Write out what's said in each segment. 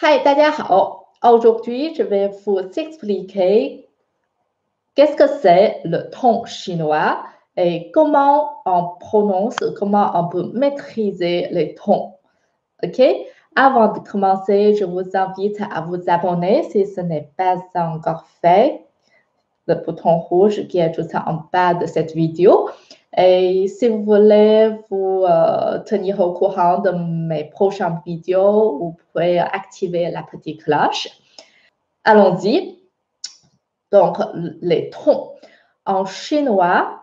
Hi, 大家好. Aujourd'hui, je vais vous expliquer qu'est-ce que c'est le ton chinois et comment on prononce, comment on peut maîtriser les tons. OK? Avant de commencer, je vous invite à vous abonner si ce n'est pas encore fait. Le bouton rouge qui est juste en bas de cette vidéo. Et si vous voulez vous tenir au courant de mes prochaines vidéos, vous pouvez activer la petite cloche. Allons-y. Donc, les tons. En chinois,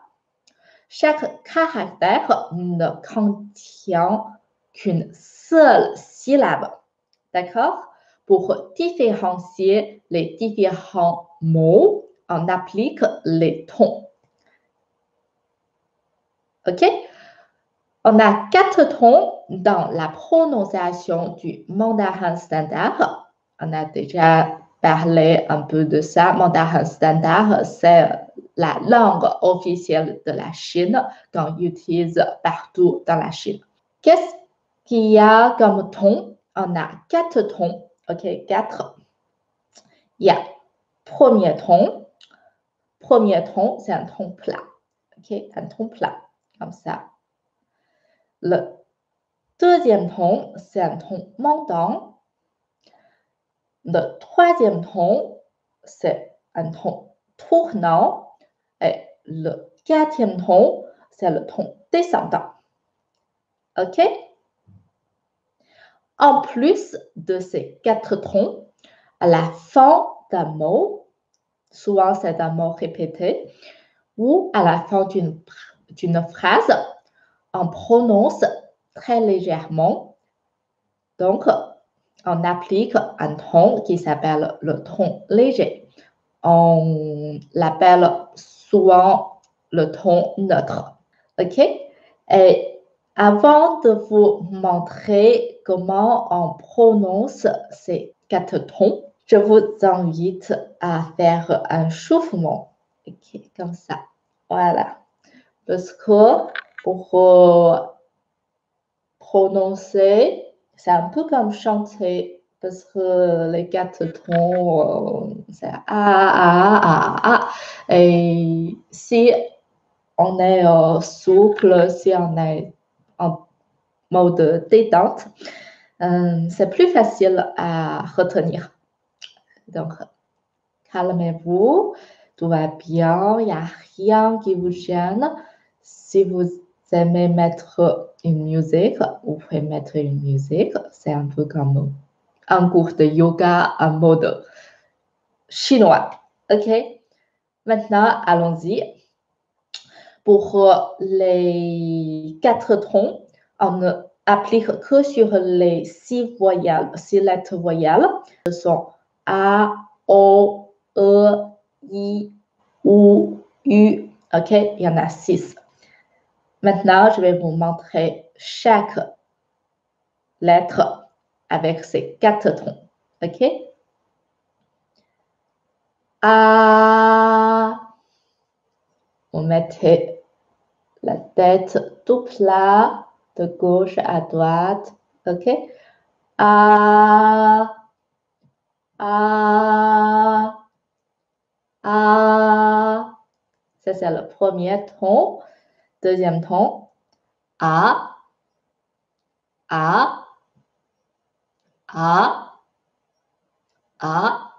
chaque caractère ne contient qu'une seule syllabe. D'accord? Pour différencier les différents mots, on applique les tons. OK? On a 4 tons dans la prononciation du mandarin standard. On a déjà parlé un peu de ça. Mandarin standard, c'est la langue officielle de la Chine qu'on utilise partout dans la Chine. Qu'est-ce qu'il y a comme ton? On a 4 tons. OK, 4. Il y a premier ton. Premier ton, c'est un ton plat. OK, un ton plat, comme ça. Le deuxième ton, c'est un ton montant. Le troisième ton, c'est un ton tournant. Et le quatrième ton, c'est le ton descendant. OK? En plus de ces 4 tons, à la fin d'un mot, souvent c'est un mot répété, ou à la fin d'une phrase, on prononce très légèrement. Donc, on applique un ton qui s'appelle le ton léger. On l'appelle souvent le ton neutre. OK? Et avant de vous montrer comment on prononce ces 4 tons, je vous invite à faire un chauffement. OK, comme ça. Voilà. Parce que pour prononcer, c'est un peu comme chanter. Parce que les 4 tons, c'est A, A, A, A. Et si on est souple, si on est en mode détente, c'est plus facile à retenir. Donc, calmez-vous, tout va bien, il n'y a rien qui vous gêne. Si vous aimez mettre une musique, vous pouvez mettre une musique. C'est un peu comme un cours de yoga en mode chinois. OK? Maintenant, allons-y. Pour les 4 tons, on ne applique que sur les 6 voyelles, 6 lettres voyelles. Ce sont A, O, E, I, U, U. OK? Il y en a 6. Maintenant, je vais vous montrer chaque lettre avec ces 4 tons. OK? A. Vous mettez la tête tout plat, de gauche à droite. OK? A. A. A. Ça, c'est le premier ton. Deuxième ton. A. A. A. A.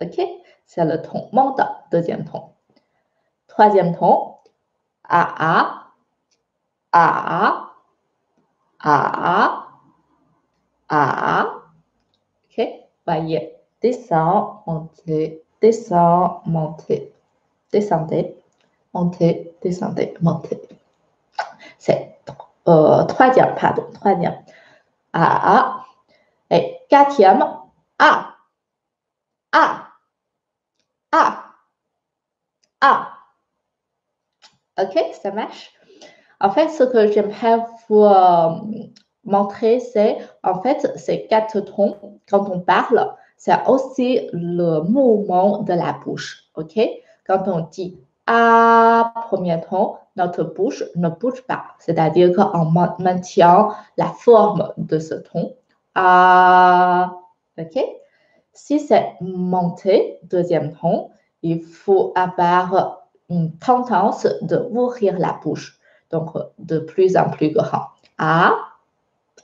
OK? C'est le ton montant. Deuxième ton. Troisième ton. A. A. A. A. OK? Voyez. Descend, montez, descend, montez. Descendez, montez, descendez, montez. C'est troisième, pardon, troisième. A. Et quatrième, A. A. A. A. OK, ça marche? En fait, ce que j'aimerais vous montrer, c'est, en fait, ces 4 tons, quand on parle, c'est aussi le mouvement de la bouche. OK? Quand on dit A, premier ton, notre bouche ne bouge pas. C'est-à-dire qu'on maintient la forme de ce ton. A. OK? Si c'est monter, deuxième ton, il faut avoir une tendance d'ouvrir la bouche. Donc, de plus en plus grand. A,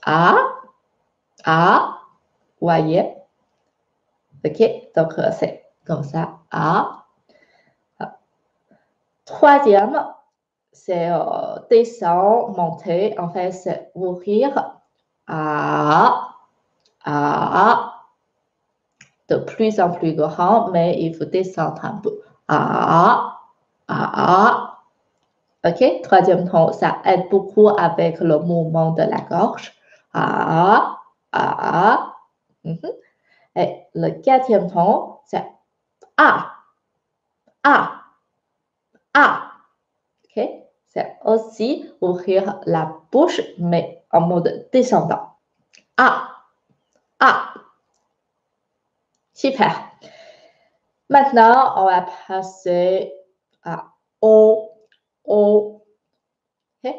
A, A, voyez? OK? Donc, c'est comme ça. A. Troisième, c'est descendre, monter. En fait, c'est ouvrir. A, A, de plus en plus grand, mais il faut descendre un peu. A, A. OK? Troisième ton, ça aide beaucoup avec le mouvement de la gorge. A, A. Et le quatrième ton, c'est A, A, A. OK? C'est aussi ouvrir la bouche, mais en mode descendant. A, A. Super. Maintenant, on va passer à O, O. OK?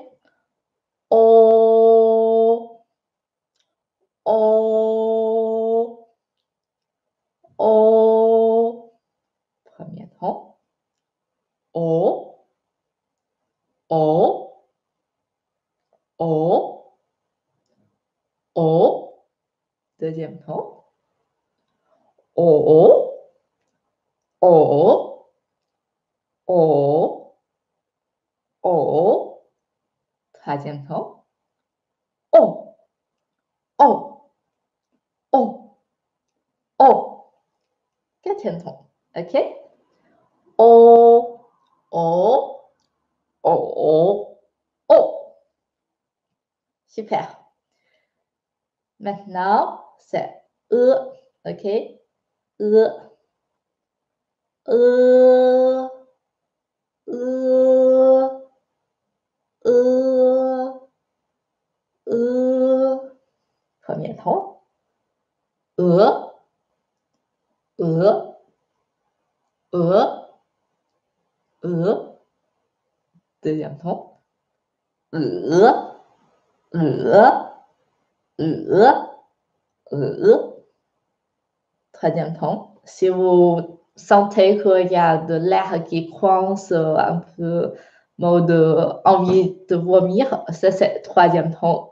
O, O, O. Premier ton. O, O, O, O. Deuxième ton. O, O, O, O. Troisième ton. O, O, O, O. Quatrième ton. OK? O, O, O, O. Super. Maintenant, c'est E. OK? E, E, E, E, E. Premier ton. E, E, E, E. Deuxième ton. E, E, E, E. Troisième ton. Si vous sentez qu'il y a de l'air qui coince un peu, mode envie de vomir, ça c'est troisième ton.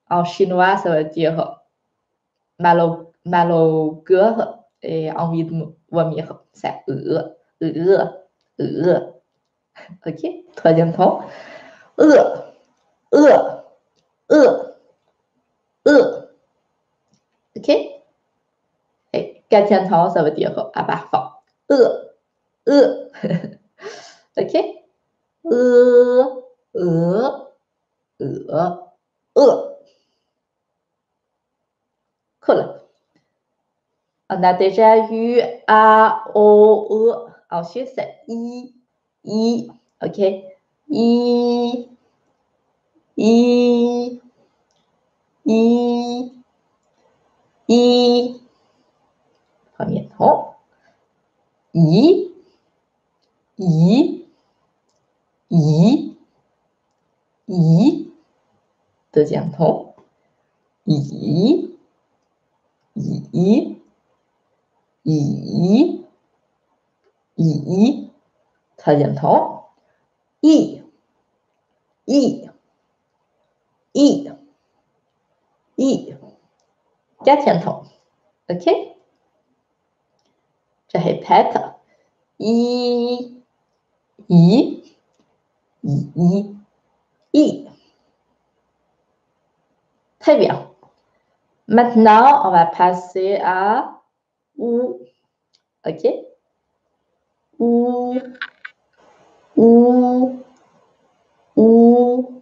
En chinois, ça veut dire mal au cœur et envie de vomir. C'est OK? Troisième ton. E, E, E, E. OK? Et quatrième ton, ça veut dire à part fort. E, E. OK? E, E, E, E. Cool. On a déjà eu A, O, E. Ensuite, c'est I. OK? I, I, I, I. Premier ton. I, I, I, I. Deuxième ton. I, I, I, I. Troisième ton. I, I, I, I. Quatrième ton. OK? Je répète. I, I, I, I. Très bien. Maintenant, on va passer à OU. OK? OU, OU, OU,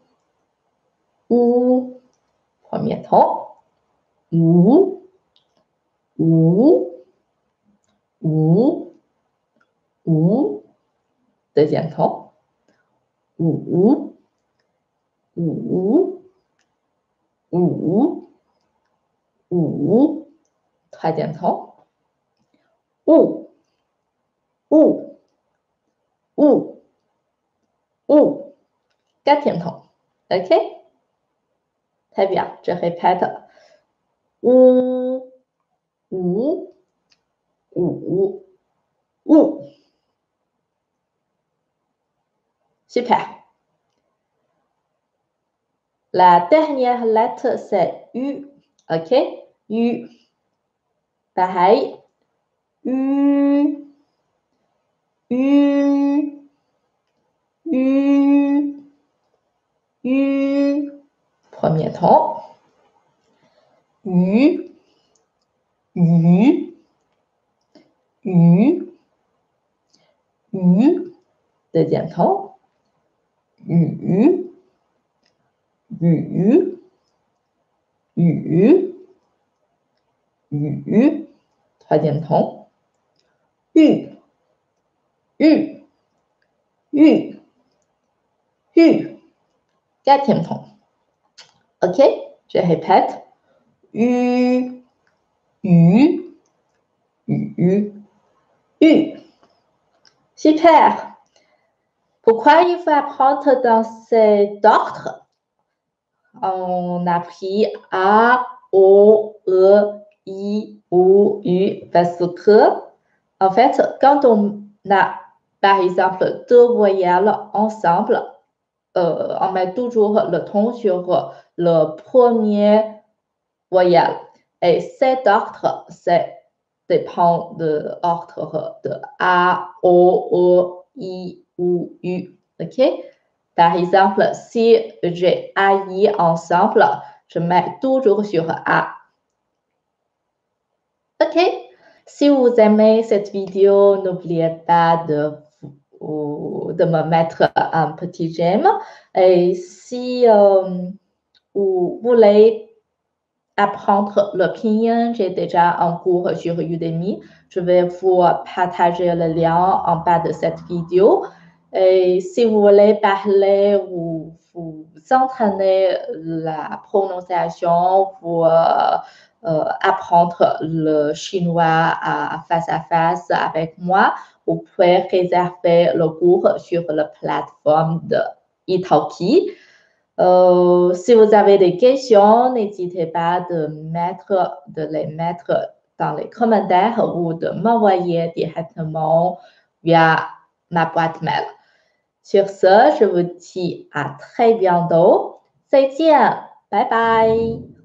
OU. Premier ton. OU, OU, OU, OU. Deuxième ton. OU, OU, OU, OU. Troisième ton. OU, OU, OU, OU. Quatrième ton. OK? Très bien. Je répète. OU, 5, ou. Super. La dernière lettre, c'est U. OK? U. Pareil. U. U. U. U. Premier ton. U. U. U. U. Deuxième ton. U. U. U. U. Troisième ton. U. U. U. U. Quatrième ton. OK? Je répète. U. U. U. U. Super. Pourquoi il faut apprendre dans cet ordre? On a pris A, O, E, I, O, U parce que, en fait, quand on a, par exemple, deux voyelles ensemble, on met toujours le ton sur le premier voyelle. Et cet ordre, c'est dépend de l'ordre de A, O, E, I, O, U. OK? Par exemple, si j'ai A, I ensemble, je mets toujours sur A. OK? Si vous aimez cette vidéo, n'oubliez pas de me mettre un petit j'aime. Et si vous voulez apprendre le pinyin, j'ai déjà un cours sur Udemy. Je vais vous partager le lien en bas de cette vidéo. Et si vous voulez parler ou vous entraîner la prononciation, vous apprendre le chinois face à face avec moi, vous pouvez réserver le cours sur la plateforme de Italki. Si vous avez des questions, n'hésitez pas de les mettre dans les commentaires ou de m'envoyer directement via ma boîte mail. Sur ce, je vous dis à très bientôt. 再见，拜拜。